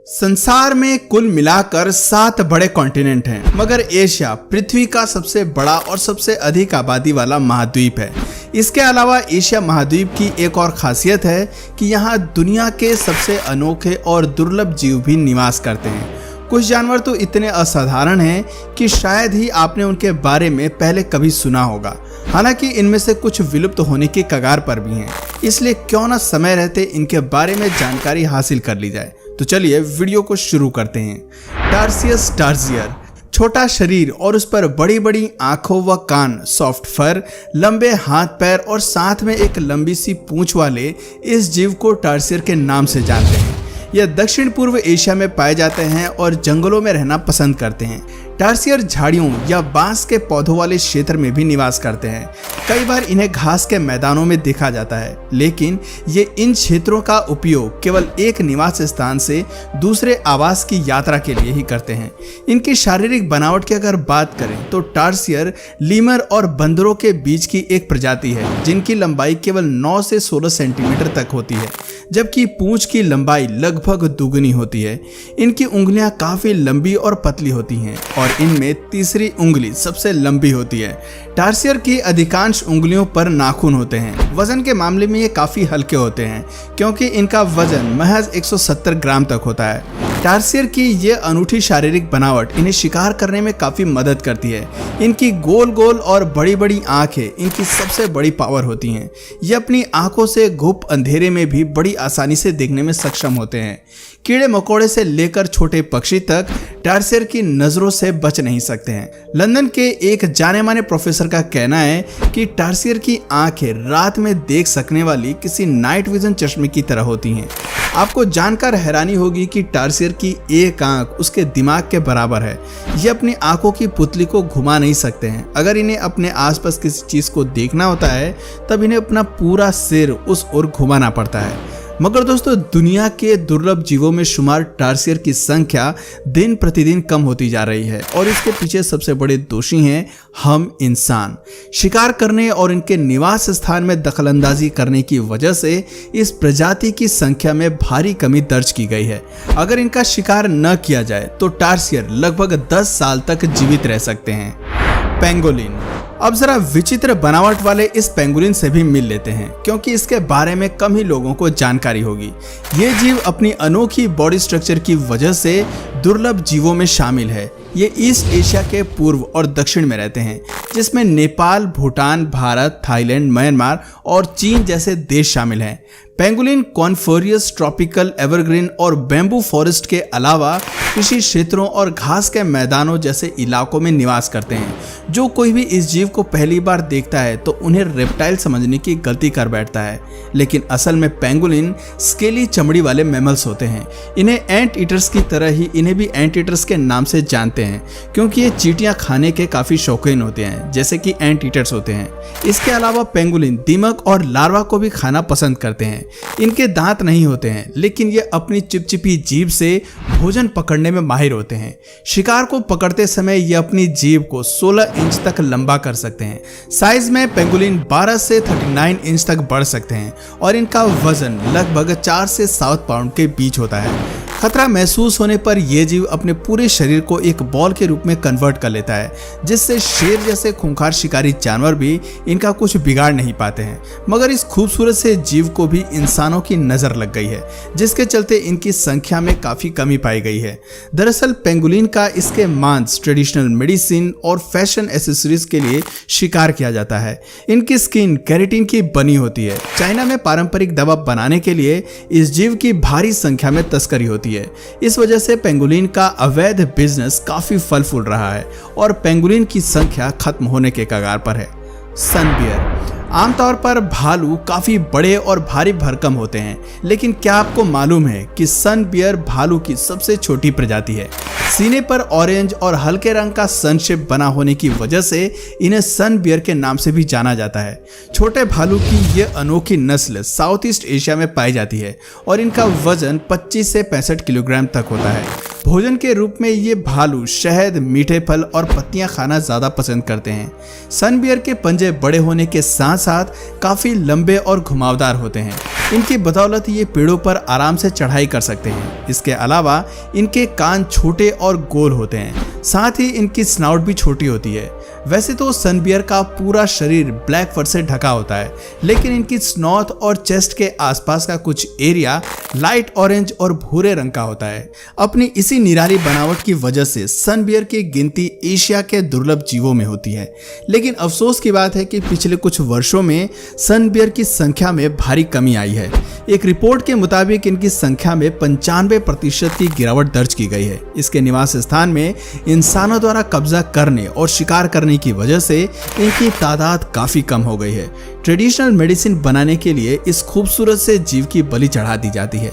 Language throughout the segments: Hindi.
संसार में कुल मिलाकर 7 बड़े कॉन्टिनेंट हैं, मगर एशिया पृथ्वी का सबसे बड़ा और सबसे अधिक आबादी वाला महाद्वीप है। इसके अलावा एशिया महाद्वीप की एक और खासियत है कि यहाँ दुनिया के सबसे अनोखे और दुर्लभ जीव भी निवास करते हैं। कुछ जानवर तो इतने असाधारण हैं कि शायद ही आपने उनके बारे में पहले कभी सुना होगा। हालांकि इनमें से कुछ विलुप्त होने की कगार पर भी हैं, इसलिए क्यों ना समय रहते इनके बारे में जानकारी हासिल कर ली जाए। तो चलिए वीडियो को शुरू करते हैं। टार्सियस टार्सियर, छोटा शरीर और उस पर बड़ी बड़ी आंखों व कान, सॉफ्ट फर, लंबे हाथ पैर और साथ में एक लंबी सी पूंछ वाले इस जीव को टार्सियर के नाम से जानते हैं। यह दक्षिण पूर्व एशिया में पाए जाते हैं और जंगलों में रहना पसंद करते हैं। टार्सियर झाड़ियों या बांस के पौधों वाले क्षेत्र में भी निवास करते हैं। कई बार इन्हें घास के मैदानों में देखा जाता है, लेकिन ये इन क्षेत्रों का उपयोग केवल एक निवास स्थान से दूसरे आवास की यात्रा के लिए ही करते हैं। इनकी शारीरिक बनावट की अगर बात करें तो टार्सियर लीमर और बंदरों के बीच की एक प्रजाति है, जिनकी लंबाई केवल 9 से 16 सेंटीमीटर तक होती है, जबकि पूंछ की लंबाई लगभग दुगनी होती है। इनकी उंगलियां काफी लंबी और पतली होती हैं और इनमें तीसरी उंगली सबसे लंबी होती है। टार्सियर की अधिकांश उंगलियों पर नाखून होते हैं। वजन के मामले में ये काफी हल्के होते हैं, क्योंकि इनका वजन महज 170 ग्राम तक होता है। टार्सियर की ये अनूठी शारीरिक बनावट इन्हें शिकार करने में काफी मदद करती है। इनकी गोल गोल और बड़ी बड़ी आंखें इनकी सबसे बड़ी पावर होती हैं। ये अपनी आंखों से घुप अंधेरे में भी बड़ी आसानी से देखने में सक्षम होते हैं। कीड़े मकोड़े से लेकर छोटे पक्षी तक टार्सियर की नजरों से बच नहीं सकते हैं। लंदन के एक जाने माने प्रोफेसर का कहना है कि टार्सियर की आंखें रात में देख सकने वाली किसी नाइट विजन चश्मे की तरह होती हैं। आपको जानकर हैरानी होगी कि टार्सियर की एक आंख उसके दिमाग के बराबर है। ये अपनी आंखों की पुतली को घुमा नहीं सकते हैं। अगर इन्हें अपने आसपास किसी चीज को देखना होता है, तब इन्हें अपना पूरा सिर उस ओर घुमाना पड़ता है। मगर दोस्तों, दुनिया के दुर्लभ जीवों में शुमार टार्सियर की संख्या दिन प्रतिदिन कम होती जा रही है और इसके पीछे सबसे बड़े दोषी हैं हम इंसान। शिकार करने और इनके निवास स्थान में दखलंदाजी करने की वजह से इस प्रजाति की संख्या में भारी कमी दर्ज की गई है। अगर इनका शिकार न किया जाए तो टार्सियर लगभग 10 साल तक जीवित रह सकते हैं। पेंगोलिन, अब जरा विचित्र बनावट वाले इस पेंगुलिन से भी मिल लेते हैं, क्योंकि इसके बारे में कम ही लोगों को जानकारी होगी। ये जीव अपनी अनोखी बॉडी स्ट्रक्चर की वजह से दुर्लभ जीवों में शामिल है। ये ईस्ट एशिया के पूर्व और दक्षिण में रहते हैं, जिसमें नेपाल, भूटान, भारत, थाईलैंड, म्यांमार और चीन जैसे देश शामिल हैं। पेंगुलिन कॉनिफेरस, ट्रॉपिकल, एवरग्रीन और बैम्बू फॉरेस्ट के अलावा कृषि क्षेत्रों और घास के मैदानों जैसे इलाकों में निवास करते हैं। जो कोई भी इस जीव को पहली बार देखता है तो उन्हें रेप्टाइल समझने की गलती कर बैठता है, लेकिन असल में पेंगुलिन स्केली चमड़ी वाले मैमल्स होते हैं। इन्हें एंट ईटर्स की तरह ही इन्हें भी एंट ईटर्स के नाम से जानते हैं, क्योंकि ये चींटियां खाने के काफी शौकीन होते हैं, जैसे कि एंट ईटर्स होते हैं। इसके अलावा पेंगुलिन दीमक और लार्वा को भी खाना पसंद करते हैं। इनके दांत नहीं होते हैं, लेकिन ये अपनी चिपचिपी जीभ से भोजन पकड़ने में माहिर होते हैं। शिकार को पकड़ते समय ये अपनी जीभ को 16 इंच तक लंबा कर सकते हैं। साइज में पेंगुलिन 12 से 39 इंच तक बढ़ सकते हैं और इनका वजन लगभग 4 से 7 पाउंड के बीच होता है। खतरा महसूस होने पर यह जीव अपने पूरे शरीर को एक बॉल के रूप में कन्वर्ट कर लेता है, जिससे शेर जैसे खूंखार शिकारी जानवर भी इनका कुछ बिगाड़ नहीं पाते हैं। मगर इस खूबसूरत से जीव को भी इंसानों की नजर लग गई है, जिसके चलते इनकी संख्या में काफी कमी पाई गई है। दरअसल पेंगुलिन का इसके मांस ट्रेडिशनल मेडिसिन और फैशन एसेसरीज के लिए शिकार किया जाता है। इनकी स्किन केराटिन की बनी होती है। चाइना में पारंपरिक दवा बनाने के लिए इस जीव की भारी संख्या में तस्करी होती है। इस वजह से पेंगुलिन का अवैध बिजनेस काफी फल फूल रहा है और पेंगुलिन की संख्या खत्म होने के कगार पर है। सन बियर, आमतौर पर भालू काफी बड़े और भारी भरकम होते हैं, लेकिन क्या आपको मालूम है कि सन बियर भालू की सबसे छोटी प्रजाति है। सीने पर ऑरेंज और हल्के रंग का सन शेप बना होने की वजह से इन्हें सन बियर के नाम से भी जाना जाता है। छोटे भालू की ये अनोखी नस्ल साउथ ईस्ट एशिया में पाई जाती है और इनका वजन 25 से 65 किलोग्राम तक होता है। भोजन के रूप में ये भालू शहद, मीठे फल और पत्तियां खाना ज्यादा पसंद करते हैं। सन बियर के पंजे बड़े होने के साथ साथ काफी लंबे और घुमावदार होते हैं। इनकी बदौलत ये पेड़ों पर आराम से चढ़ाई कर सकते हैं। इसके अलावा इनके कान छोटे और गोल होते हैं, साथ ही इनकी स्नाउट भी छोटी होती है। वैसे तो सन बियर का पूरा शरीर ब्लैक फर से ढका होता है, लेकिन इनकी स्नॉथ और चेस्ट के आसपास का कुछ एरिया लाइट ऑरेंज और भूरे रंग का होता है। अपनी इसी निराली बनावट की वजह से सन बियर की गिनती एशिया के दुर्लभ जीवों में होती है। लेकिन अफसोस की बात है कि पिछले कुछ वर्षों में सन बियर की संख्या में भारी कमी आई है। एक रिपोर्ट के मुताबिक इनकी संख्या में 95% की गिरावट दर्ज की गई है। इसके निवास स्थान में इंसानों द्वारा कब्जा करने और शिकार करने की वजह से इनकी तादाद काफी कम हो गई है। ट्रेडिशनल मेडिसिन बनाने के लिए इस खूबसूरत से जीव की बलि चढ़ा दी जाती है।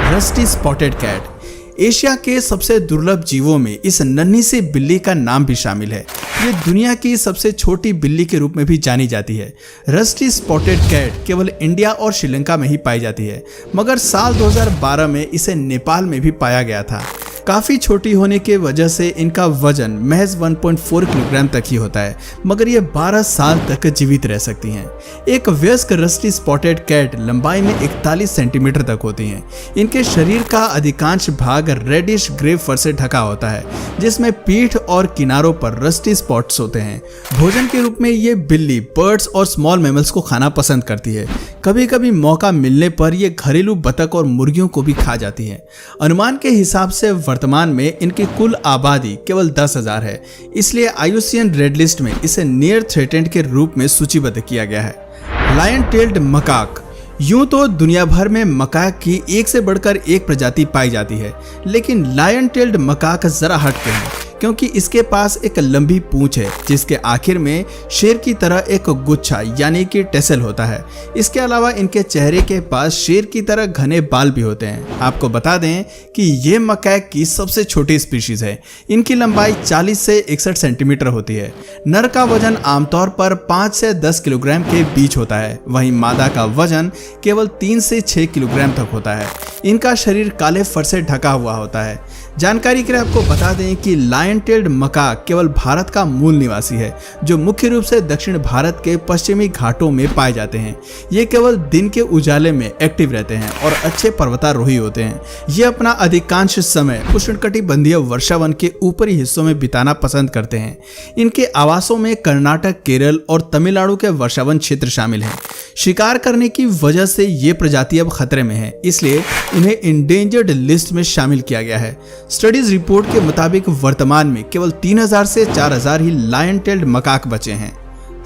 रस्टी स्पॉटेड कैट एशिया के सबसे दुर्लभ जीवों में इस नन्ही सी बिल्ली का नाम भी शामिल है। ये दुनिया की सबसे छोटी बिल्ली के रूप में भी जानी जाती है। रस्टी स्पॉटेड कैट केवल इंडिया और श्रीलंका में ही पाई जाती है, मगर साल 2012 में इसे नेपाल में भी पाया गया था। काफ़ी छोटी होने के वजह से इनका वजन महज 1.4 किलोग्राम तक ही होता है, मगर ये 12 साल तक जीवित रह सकती हैं। एक वयस्क रस्टी स्पॉटेड कैट लंबाई में 41 सेंटीमीटर तक होती हैं। इनके शरीर का अधिकांश भाग रेडिश ग्रे फर से ढका होता है, जिसमें पीठ और किनारों पर रस्टी स्पॉट्स होते हैं। भोजन के रूप में ये बिल्ली बर्ड्स और स्मॉल मैमल्स को खाना पसंद करती है। कभी कभी मौका मिलने पर ये घरेलू बतख और मुर्गियों को भी खा जाती है। अनुमान के हिसाब से वर्तमान में इनकी कुल आबादी केवल 10,000 है, इसलिए IUCN रेड लिस्ट में इसे नियर थ्रेटेंड के रूप में सूचीबद्ध किया गया है। लायन टेल्ड मकाक यूं तो दुनिया भर में मकाक की एक से बढ़कर एक प्रजाति पाई जाती है, लेकिन लायन टेल्ड मकाक जरा हटके हैं, क्योंकि इसके पास एक लंबी पूंछ है जिसके आखिर में शेर की तरह एक गुच्छा यानी कि टेसल होता है। इसके अलावा इनके चेहरे के पास शेर की तरह घने बाल भी होते हैं। आपको बता दें कि ये मकाक की सबसे छोटी स्पीशीज है। इनकी लंबाई 40 से 61 सेंटीमीटर होती है। नर का वजन आमतौर पर 5 से 10 किलोग्राम के बीच होता है, वहीं मादा का वजन केवल 3 से 6 किलोग्राम तक होता है। इनका शरीर काले फर से ढका हुआ होता है। जानकारी के लिए आपको बता दें कि लायन टेल्ड मकाक केवल भारत का मूल निवासी है, जो मुख्य रूप से दक्षिण भारत के पश्चिमी घाटों में पाए जाते हैं। ये केवल दिन के उजाले में एक्टिव रहते हैं और अच्छे पर्वतारोही होते हैं। ये अपना अधिकांश समय उष्णकटिबंधीय वर्षावन के ऊपरी हिस्सों में बिताना पसंद करते हैं। इनके आवासों में कर्नाटक, केरल और तमिलनाडु के वर्षावन क्षेत्र शामिल हैं। शिकार करने की वजह से ये प्रजाति अब खतरे में है, इसलिए इन्हें इंडेंजर्ड लिस्ट में शामिल किया गया है। स्टडीज रिपोर्ट के मुताबिक वर्तमान में केवल 3000 से 4000 ही लायन टेल्ड मकाक बचे हैं।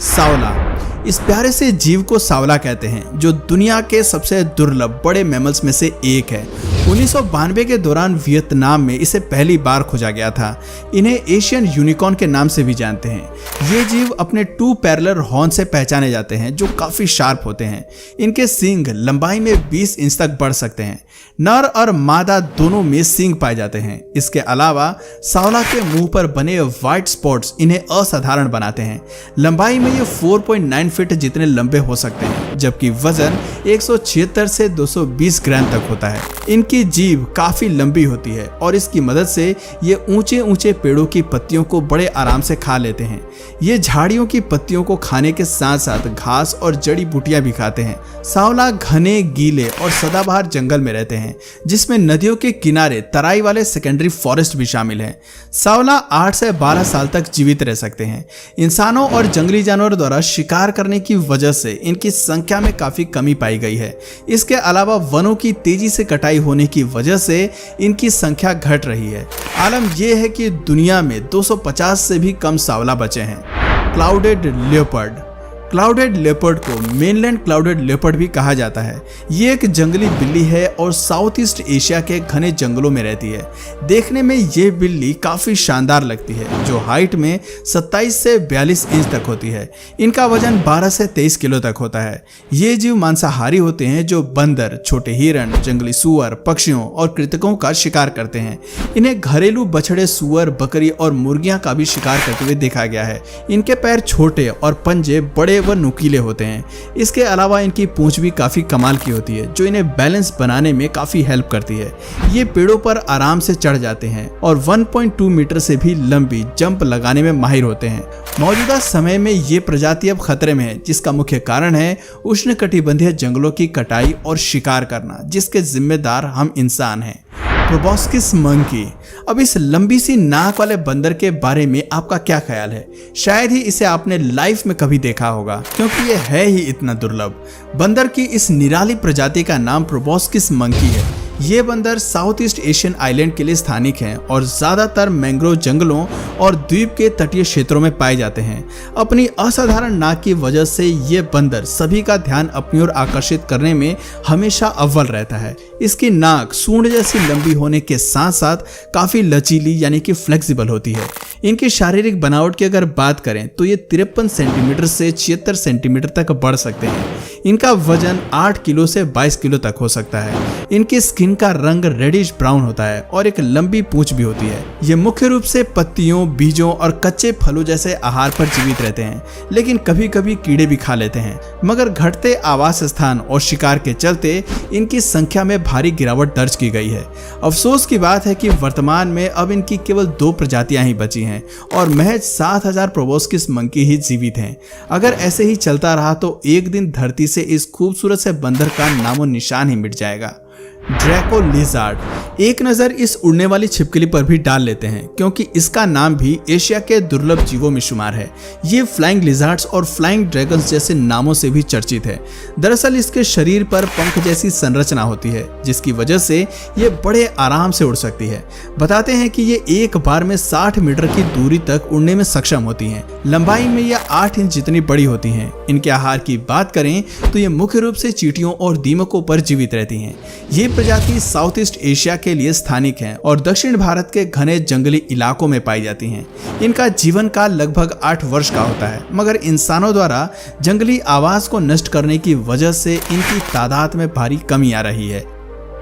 सावला इस प्यारे से जीव को सावला कहते हैं, जो दुनिया के सबसे दुर्लभ बड़े मैमल्स में से एक है। 1992 के दौरान वियतनाम में इसे पहली बार खोजा गया था। इन्हें एशियन यूनिकॉर्न के नाम से भी जानते हैं। ये जीव अपने 2 पैरेलल हॉर्न से पहचाने जाते हैं, जो काफी शार्प होते हैं। इनके सींग लंबाई में 20 इंच तक बढ़ सकते हैं। नर और मादा दोनों में सींग पाए जाते हैं। इसके अलावा सावला के मुंह पर बने व्हाइट स्पॉट्स इन्हें असाधारण बनाते हैं। लंबाई में ये 4.9 फीट जितने लंबे हो सकते हैं, जबकि वजन 176 से 220 ग्राम तक होता है। इनकी जीभ काफी लंबी होती है और इसकी मदद से ये ऊंचे ऊंचे पेड़ों की पत्तियों को बड़े आराम से खा लेते हैं। ये झाड़ियों की पत्तियों को खाने के साथ साथ घास और जड़ी बूटियां भी खाते हैं। सावला घने, गीले और सदाबहार जंगल में रहते हैं, जिसमें नदियों के किनारे तराई वाले सेकेंडरी फॉरेस्ट भी शामिल हैं। सावला 8 से 12 साल तक जीवित रह सकते हैं। इंसानों और जंगली जानवरों द्वारा शिकार करने की वजह से इनकी संख्या में काफी कमी पाई गई है। इसके अलावा वनों की तेजी से कटाई होने की वजह से इनकी संख्या घट रही है। आलम यह है कि दुनिया में 250 से भी कम सावला बचे हैं। क्लाउडेड लेपर्ड क्लाउडेड लेपर्ड को मेनलैंड क्लाउडेड लेपर्ड भी कहा जाता है। ये एक जंगली बिल्ली है और साउथ ईस्ट एशिया के घने जंगलों में रहती है। देखने में ये बिल्ली काफी शानदार लगती है, जो हाइट में 27 से 42 इंच तक होती है। इनका वजन 12 से 23 किलो तक होता है। ये जीव मांसाहारी होते हैं, जो बंदर, छोटे हिरण, जंगली सुअर, पक्षियों और कृंतकों का शिकार करते हैं। इन्हें घरेलू बछड़े, सुअर, बकरी और मुर्गियां का भी शिकार करते हुए देखा गया है। इनके पैर छोटे और पंजे बड़े व नुकीले होते हैं। इसके अलावा इनकी पूंछ भी काफी कमाल की होती है जो इन्हें बैलेंस बनाने में काफी हेल्प करती है। ये पेड़ों पर आराम से चढ़ जाते हैं और 1.2 मीटर से भी लंबी जंप लगाने में माहिर होते हैं। मौजूदा समय में ये प्रजाति अब खतरे में है, जिसका मुख्य कारण है उष्णकटिबंधीय जंगलों की कटाई और शिकार करना, जिसके जिम्मेदार हम इंसान हैं। Proboscis monkey. अब इस लंबी सी नाक वाले बंदर के बारे में आपका क्या ख्याल है? शायद ही इसे आपने लाइफ में कभी देखा होगा, क्योंकि ये है ही इतना दुर्लभ। बंदर की इस निराली प्रजाति का नाम प्रोबोस्किस मंकी है। ये बंदर साउथ ईस्ट एशियन आइलैंड के लिए स्थानिक हैं और ज्यादातर मैंग्रोव जंगलों और द्वीप के तटीय क्षेत्रों में पाए जाते हैं। अपनी असाधारण नाक की वजह से ये बंदर सभी का ध्यान अपनी ओर आकर्षित करने में हमेशा अव्वल रहता है। इसकी नाक सूंड जैसी लंबी होने के साथ साथ काफी लचीली यानी कि फ्लेक्सिबल होती है। इनकी शारीरिक बनावट की अगर बात करें तो ये 53 सेंटीमीटर से 76 सेंटीमीटर तक बढ़ सकते हैं। इनका वजन 8 किलो से 22 किलो तक हो सकता है। इनकी स्किन का रंग रेडिश ब्राउन होता है और एक लंबी पूंछ भी होती है। ये मुख्य रूप से पत्तियों, बीजों और कच्चे फलों जैसे आहार पर जीवित रहते हैं, लेकिन कभी कभी कीड़े भी खा लेते हैं। मगर घटते आवास स्थान और शिकार के चलते इनकी संख्या में भारी गिरावट दर्ज की गई है। अफसोस की बात है कि वर्तमान में अब इनकी केवल 2 प्रजातियां ही बची हैं और महज 7000 प्रोबोस्किस मंकी ही जीवित हैं। अगर ऐसे ही चलता रहा तो एक दिन धरती से इस खूबसूरत से बंदर का नामो निशान ही मिट जाएगा। Draco lizard. एक नज़र इस उड़ने वाली छिपकली पर भी डाल लेते हैं, क्योंकि इसका नाम भी एशिया के दुर्लभ जीवों में शुमार है। ये फ्लाइंग लिजार्ड्स और फ्लाइंग ड्रैगन्स जैसे नामों से भी चर्चित है। दरअसल इसके शरीर पर पंख जैसी संरचना होती है, जिसकी वजह से ये बड़े आराम से उड़ सकती है। बताते हैं कि ये एक बार में 60 मीटर की दूरी तक उड़ने में सक्षम होती हैं। लंबाई में ये 8 इंच जितनी बड़ी होती हैं। इनके आहार की बात करें तो ये मुख्य रूप से चींटियों और दीमकों पर जीवित रहती हैं। ये प्रजाति साउथ ईस्ट एशिया के लिए स्थानिक हैं और दक्षिण भारत के घने जंगली इलाकों में पाई जाती हैं। इनका जीवन काल लगभग 8 वर्ष का होता है, मगर इंसानों द्वारा जंगली आवास को नष्ट करने की वजह से इनकी तादाद में भारी कमी आ रही है।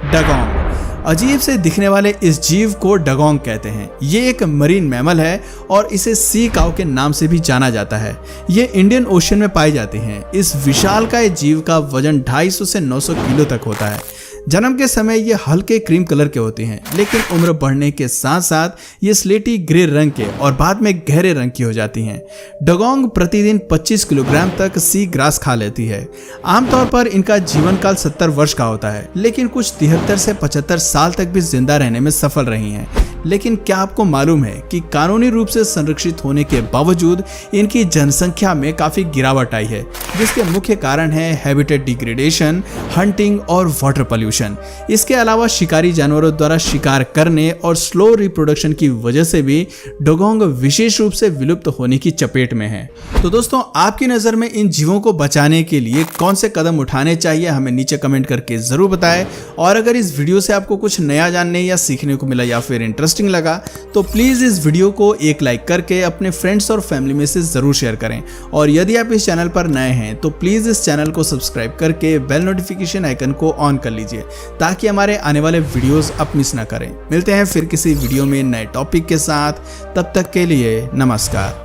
डगोंग। अजीब से दिखने वाले इस जीव को डगोंग कहते हैं। ये एक मरीन मैमल है और इसे सी काउ के नाम से भी जाना जाता है। ये इंडियन ओशन में पाई जाती हैं। इस विशालकाय जीव का वजन 250 से 900 किलो तक होता है। जन्म के समय ये हल्के क्रीम कलर के होते हैं, लेकिन उम्र बढ़ने के साथ साथ ये स्लेटी ग्रे रंग के और बाद में गहरे रंग की हो जाती हैं। डगोंग प्रतिदिन 25 किलोग्राम तक सी ग्रास खा लेती है। आमतौर पर इनका जीवन काल 70 वर्ष का होता है, लेकिन कुछ 73 से 75 साल तक भी जिंदा रहने में सफल रही हैं। लेकिन क्या आपको मालूम है कि कानूनी रूप से संरक्षित होने के बावजूद इनकी जनसंख्या में काफी गिरावट आई है, जिसके मुख्य कारण है हैबिटेट डिग्रेडेशन, हंटिंग और वाटर पोल्यूशन। इसके अलावा शिकारी जानवरों द्वारा शिकार करने और स्लो रिप्रोडक्शन की वजह से भी डगोंग विशेष रूप से विलुप्त होने की चपेट में है। तो दोस्तों, आपकी नजर में इन जीवों को बचाने के लिए कौन से कदम उठाने चाहिए, हमें नीचे कमेंट करके जरूर बताएं। और अगर इस वीडियो से आपको कुछ नया जानने या सीखने को मिला या फिर इंटरेस्टिंग लगा तो प्लीज इस वीडियो को एक लाइक करके अपने फ्रेंड्स और फैमिली में से जरूर शेयर करें। और यदि आप इस चैनल पर नए हैं तो प्लीज इस चैनल को सब्सक्राइब करके बेल नोटिफिकेशन आइकन को ऑन कर लीजिए, ताकि हमारे आने वाले वीडियोस आप मिस ना करें। मिलते हैं फिर किसी वीडियो में नए टॉपिक के साथ, तब तक के लिए नमस्कार।